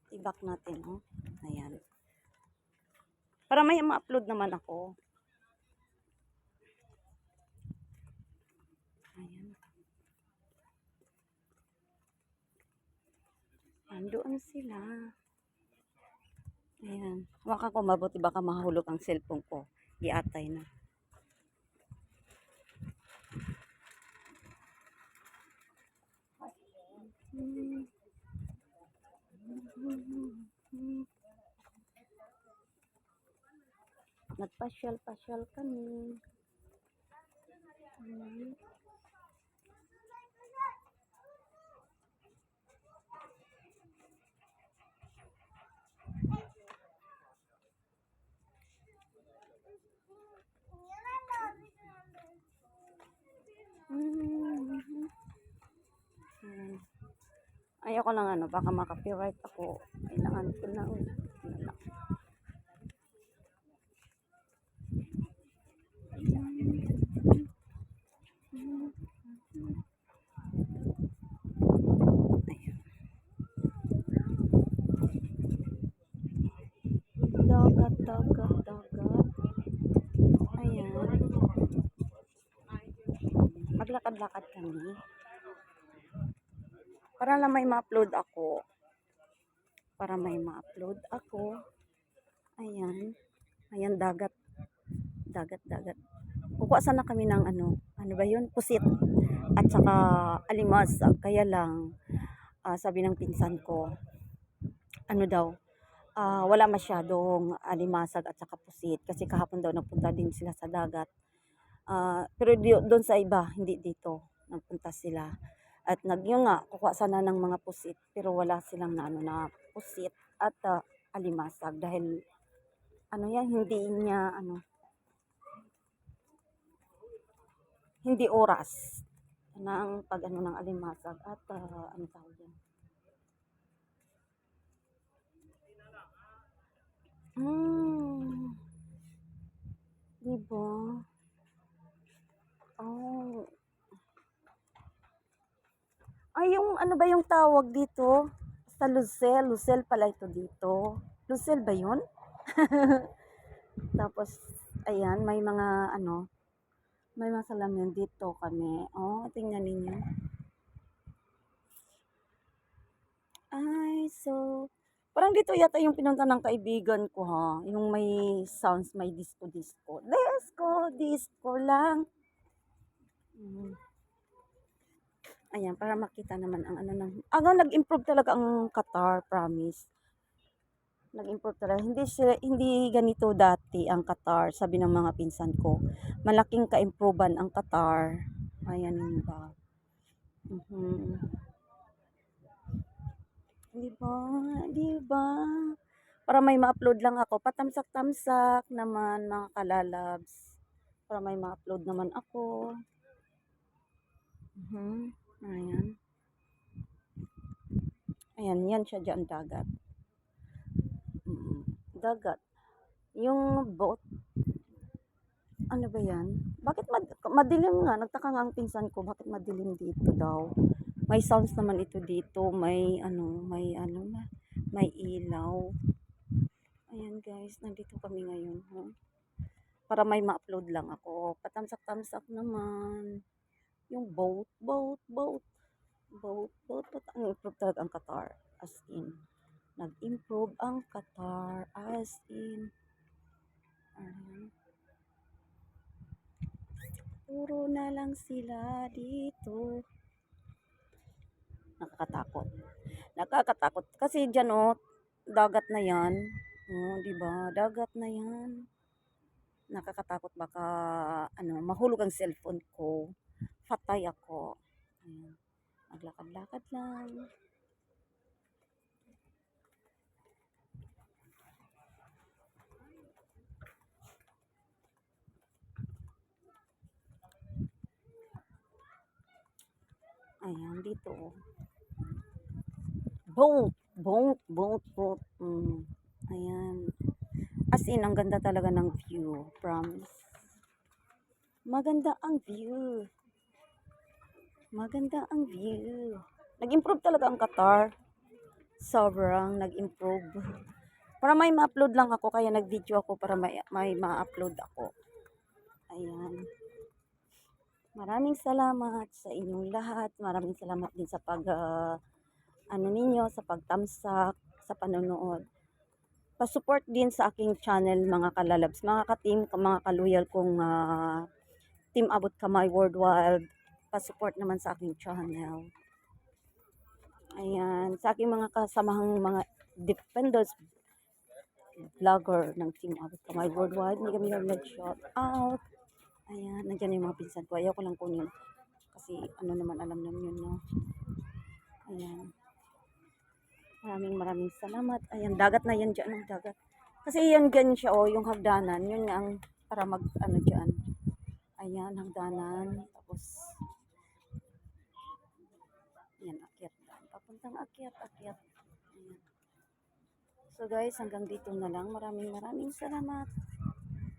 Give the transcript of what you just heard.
I-back natin, oh. Ayan. Para may ma-upload naman ako. Ayan. Andoon sila. Ayan. Hawakan ko mabuti baka mahulog ang cellphone ko. Iatay na. Nagpasyal-pasyal kami. Ayoko lang ano, baka makapiright ako. Kailangan ko lang. Dagat, dagat, dagat. Ayan. Maglakad-lakad kami. Para lang may ma-upload ako. Para may ma-upload ako. Ayan. Ayan, dagat. Dagat, dagat. Kukuha sana kami ng ano ba yun? Pusit. At saka alimas. Kaya lang, sabi ng pinsan ko, ano daw, wala masyadong alimasag at saka pusit. Kasi kahapon daw nagpunta din sila sa dagat. Pero doon sa iba, hindi dito. Nagpunta sila. At yun nga, kukuha sana ng mga pusit. Pero wala silang na pusit at alimasag. Dahil, hindi niya, hindi oras ng pag ng alimasag. At, ano tawag yan? Diba? Oh. Ay, yung ano ba yung tawag dito? Sa Lucel. Lucel pala ito dito. Lucel ba yun? Tapos, ayan, may mga may mga salamin dito kami. Oh, tingnan ninyo. Ay, so, parang dito yata yung pinunta ng kaibigan ko ha. Yung may sounds, may disco-disco. Disco lang. Ayan, para makita naman ang nag-improve talaga ang Qatar, promise. Nag-improve talaga. Hindi ganito dati ang Qatar, sabi ng mga pinsan ko. Malaking ka-improvean ang Qatar. Ayan yun ba. Diba? Diba? Para may ma-upload lang ako. Patamsak-tamsak naman mga kalalabs. Para may ma-upload naman ako. Ayan. Ayan, yan siya dyan dagat. Dagat. Yung boat. Ano ba yan? Bakit madilim nga? Nagtaka nga ang pinsan ko, bakit madilim dito daw? May sounds naman ito dito. May ilaw. Ayan guys, nandito kami ngayon. Para may ma-upload lang ako. Patamsak-tamsak naman. Yung boat. Nag-improve talaga ang Qatar. As in. Nag-improve ang Qatar. As in. Puro na lang sila dito. Nakakatakot. Kasi dyan dagat na yan. Di ba? Dagat na yan. Nakakatakot baka mahulog ang cellphone ko. Patay ako. Ayan. Maglakad-lakad lang. Ayan, dito. Boat. Ayan. As in, ang ganda talaga ng view. Promise. Maganda ang view. Nag-improve talaga ang Qatar. sobrang nag-improve. Para may ma-upload lang ako, kaya nag-video ako para may ma-upload ako. Ayan. Maraming salamat sa inyong lahat. Maraming salamat din sa ano ninyo, sa pagtamsak, sa panonood. Pa-support din sa aking channel mga kalalabs, mga ka-team, mga kaluyal kong Team Abot Kamay Worldwide. Pa-support naman sa aking channel. Ayan, sa aking mga kasamahang mga defenders vlogger ng Team Abot Kamay Worldwide, hindi kami nag-shout out. Ayan, nandiyan yung mga pinsan ko. Ayaw ko lang kunin. Kasi ano naman alam naman yun, no? Ayan. Maraming salamat. Ayan, dagat na yan dyan. Ang dagat. Kasi yan ganyan siya, oh, yung hagdanan. Yun nga ang para mag, ano dyan. Ayan, hagdanan. Tapos, ayan, akyat. Papuntang akyat. Ayan. So guys, hanggang dito na lang. Maraming salamat.